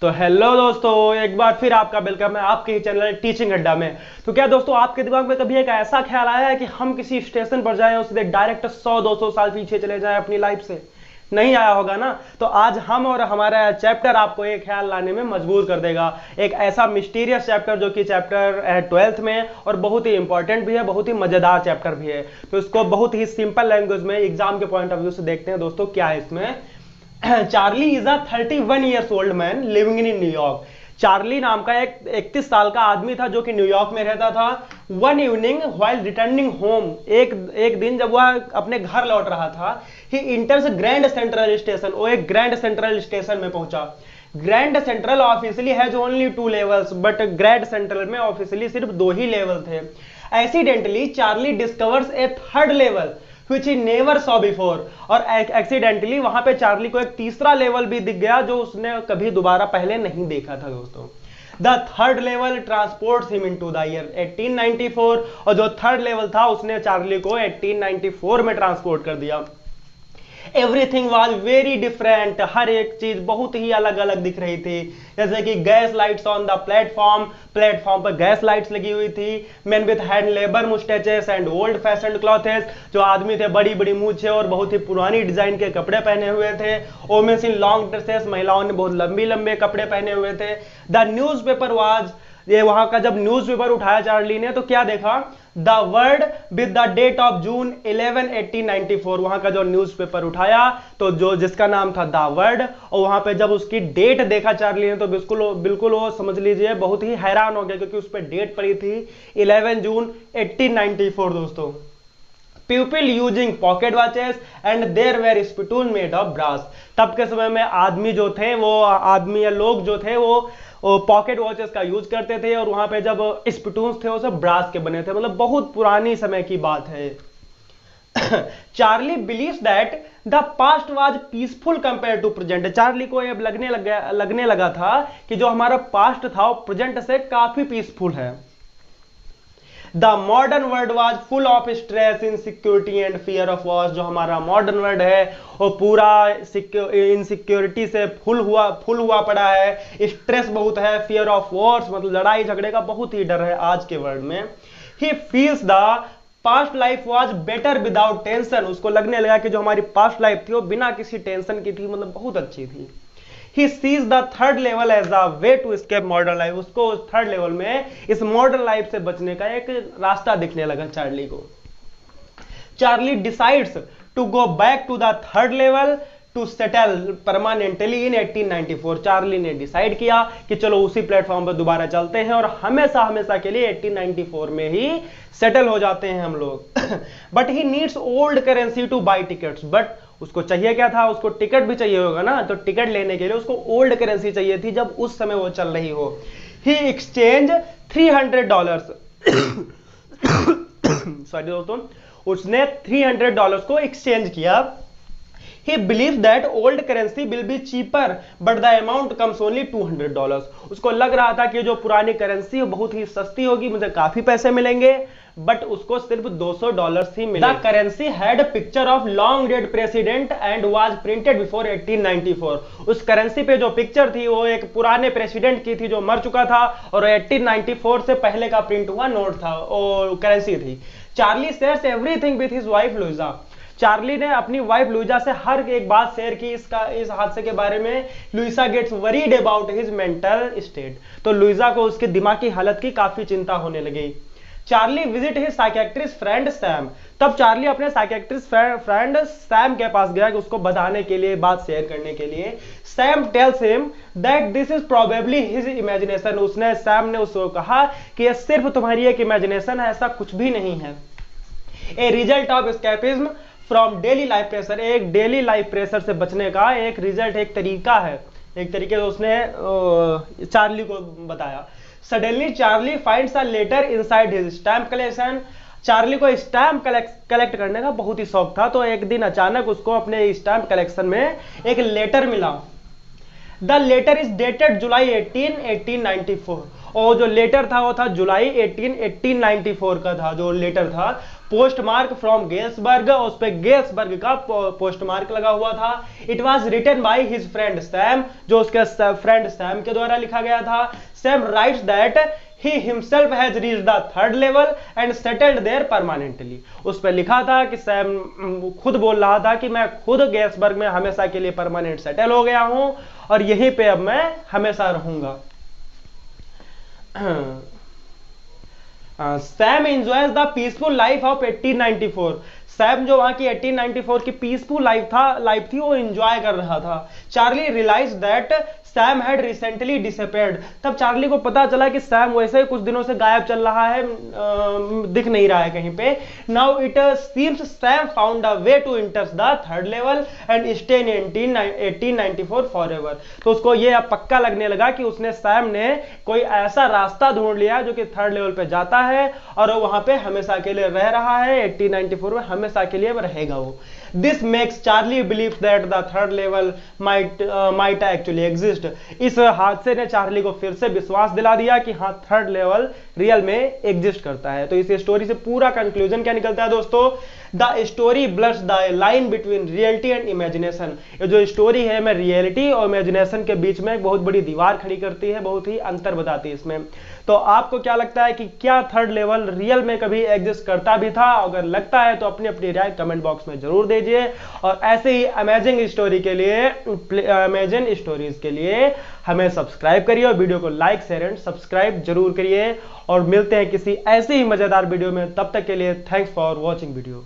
तो हेलो दोस्तों, एक बार फिर आपका वेलकम है आपके ही चैनल टीचिंग अड्डा में। तो क्या दोस्तों, आपके दिमाग में कभी एक ऐसा ख्याल आया है कि हम किसी स्टेशन पर जाएं और सीधे डायरेक्ट 100-200 साल पीछे चले जाएं अपनी लाइफ से? नहीं आया होगा ना। तो आज हम और हमारा चैप्टर आपको एक ख्याल लाने में मजबूर कर देगा। एक ऐसा मिस्टीरियस चैप्टर जो कि चैप्टर है 12th में, और बहुत ही इंपॉर्टेंट भी है, बहुत ही मजेदार चैप्टर भी है। तो इसको बहुत ही सिंपल लैंग्वेज में एग्जाम के पॉइंट ऑफ व्यू से देखते हैं दोस्तों, क्या है इसमें। Charlie is a 31 years old man living in New York. Charlie नाम का एक 31 साल का आदमी था जो कि न्यूयॉर्क में रहता था। One evening while returning home, एक दिन जब वह अपने घर लौट रहा था, ही इंटर्स ग्रैंड सेंट्रल स्टेशन। वो एक ग्रैंड सेंट्रल स्टेशन में पहुंचा। Grand central officially has only 2 levels, but grand central में ऑफिशियली सिर्फ 2 ही लेवल थे। Accidentally Charlie discovers A 3rd level which he never saw before, और एक्सीडेंटली वहां पे चार्ली को एक तीसरा लेवल भी दिख गया जो उसने कभी दोबारा पहले नहीं देखा था दोस्तों। The 3rd level transports him into the year 1894, और जो 3rd लेवल था उसने चार्ली को 1894 में ट्रांसपोर्ट कर दिया। एवरीथिंग वॉज वेरी डिफरेंट, हर एक चीज बहुत ही अलग अलग दिख रही थी। जैसे कि gas lights on the platform पर गैस लाइट्स लगी हुई थी। Main with hand labour moustaches and old fashioned clothes, जो आदमी थे बड़ी बड़ी मूछे और बहुत ही पुरानी डिजाइन के कपड़े पहने हुए थे। वोमेन्स इन लॉन्ग ड्रेसेस, महिलाओं ने बहुत लंबी लंबे कपड़े पहने हुए थे। द न्यूज पेपर वाज, ये वहां का जब न्यूज़पेपर उठाया चार्ली ने तो क्या देखा, the world with the date of June 11 1894। वहां का जो न्यूज़पेपर उठाया तो जो जिसका नाम था द वर्ड, और वहां पे जब उसकी डेट देखा चार्ली ने तो बिल्कुल वो समझ लीजिए बहुत ही हैरान हो गया, क्योंकि उस पर डेट पड़ी थी 11 जून 1894 दोस्तों। People using pocket watches and there were spittoon made of brass. तब के समय में आदमी जो थे, वो आदमी या लोग जो थे वो पॉकेट वॉचेस का यूज करते थे, और वहां पे जब स्पिटून्स थे वो सब ब्रास के बने थे, मतलब बहुत पुरानी समय की बात है। Charlie believes that the past was peaceful compare to present. Charlie को ये लगने लगा था कि जो हमारा पास्ट था वो प्रेजेंट से काफी पीसफुल है। The modern world was full of stress, insecurity and fear of Wars. जो हमारा मॉडर्न वर्ल्ड है वो पूरा इनसिक्योरिटी से फुल हुआ पड़ा है। स्ट्रेस बहुत है, फियर ऑफ वॉर्स मतलब लड़ाई झगड़े का बहुत ही डर है आज के वर्ल्ड में। He feels the past life was better without tension. उसको लगने लगा कि जो हमारी पास्ट लाइफ थी वो बिना किसी टेंशन की थी, मतलब बहुत अच्छी थी। He sees the 3rd level as a way to escape modern life। उसको उस 3rd लेवल में इस मॉडर्न लाइफ से बचने का एक रास्ता दिखने लगा चार्ली को। Charlie decides to go back to the 3rd level to settle permanently in 1894। Charlie ने डिसाइड किया कि चलो उसी प्लेटफॉर्म पर दोबारा चलते हैं और हमेशा हमेशा के लिए 1894 में ही सेटल हो जाते हैं हम लोग। But he needs old currency two by tickets. But उसको चाहिए क्या था, उसको टिकट भी चाहिए होगा ना, तो टिकट लेने के लिए उसको ओल्ड करेंसी चाहिए थी जब उस समय वो चल रही हो। ही एक्सचेंज $300 सॉरी दोस्तों, उसने $300 को एक्सचेंज किया। He believes that old currency will be cheaper, but the amount comes only $200। उसको लग रहा था कि जो पुरानी करेंसी बहुत ही सस्ती होगी, मुझे काफी पैसे मिलेंगे, बट उसको सिर्फ $200 ही मिले। The currency had a picture of long dead president and was printed before 1894। उस करेंसी पे जो पिक्चर थी वो एक पुराने प्रेसिडेंट की थी जो मर चुका था, और 1894 से पहले का प्रिंट हुआ नोट था, और करेंसी थी। Charlie shares everything with his wife Luisa. Charlie ने अपनी वाइफ लुइजा से हर एक बात शेयर की इस हादसे के बारे में। Louisa gets worried about his mental state. तो लुइजा को उसके दिमागी हालत की काफी चिंता होने लगी। Charlie visit his psychiatrist friend Sam. तब चार्ली अपने साइकियाट्रिस्ट फ्रेंड सैम के पास गया कि उसको बताने के लिए, बात शेयर करने के लिए। Sam tells him that this is probably his imagination. Sam ने उसको कहा कि यह सिर्फ तुम्हारी एक इमेजिनेशन है, ऐसा कुछ भी नहीं है। A result of escapism from daily life pressure. एक डेली लाइफ प्रेशर से बचने का एक रिजल्ट, एक तरीका है, एक तरीके से उसने चार्ली को बताया। Suddenly Charlie finds a letter inside his stamp collection. Charlie को स्टैम्प कलेक्ट करने का बहुत ही शौक था, तो एक दिन अचानक उसको अपने स्टैम्प कलेक्शन में एक लेटर मिला। द लेटर इज डेटेड जुलाई 18 1894। और जो लेटर था वो था जुलाई 18 1894 का था जो लेटर था। पोस्ट मार्क फ्रॉम गेल्सबर्ग, उस पर गेल्सबर्ग का पोस्ट मार्क लगा हुआ था। It was written by his friend Sam, जो उसके फ्रेंड सैम के द्वारा लिखा गया था। Sam writes that he himself has reached the third level and settled there permanently। उस पर लिखा था कि सैम खुद बोल रहा था कि मैं खुद गेल्सबर्ग में हमेशा के लिए परमानेंट सेटल हो गया हूं और यहीं पे अब मैं हमेशा रहूंगा। Sam enjoys the peaceful life of 1894। Sam जो वहां की 1894 की पीसफुल लाइफ थी वो एंजॉय कर रहा था। Charlie realize that Sam had recently disappeared. तब चार्ली को पता चला कि सैम वैसे ही कुछ दिनों से गायब चल रहा है, दिख नहीं रहा है कहीं पे। Now it seems Sam found a way to enter the third level and stay in 1894 forever. तो उसको ये अब पक्का लगने लगा कि उसने सैम ने कोई ऐसा रास्ता ढूंढ लिया जो कि थर्ड लेवल पे जाता है और वो वहां पे हमेशा के लिए रह रहा है। 1894 में हमेशा के लिए रहेगा वो। This makes Charlie believe that the third level might actually exist. इस हादसे ने चार्ली को फिर से विश्वास दिला दिया कि हाँ, थर्ड लेवल रियल में एग्जिस्ट करता है। तो इस स्टोरी से पूरा कंक्लूजन क्या निकलता है दोस्तों? The story blurs the line between reality and imagination. ये जो स्टोरी है मैं रियलिटी और इमेजिनेशन के बीच में एक बहुत बड़ी दीवार खड़ी करती है, बहुत ही अंतर बताती है इसमें। तो आपको क्या लगता है कि क्या थर्ड लेवल रियल में कभी एग्जिस्ट करता भी था? अगर लगता है तो अपनी अपनी राय कमेंट बॉक्स में जरूर दीजिए और ऐसे ही अमेजिंग स्टोरी के लिए, अमेजिंग स्टोरीज के लिए हमें सब्सक्राइब करिए और वीडियो को लाइक शेयर एंड सब्सक्राइब जरूर करिए। और मिलते हैं किसी ऐसे ही मजेदार वीडियो में, तब तक के लिए थैंक्स फॉर वॉचिंग वीडियो।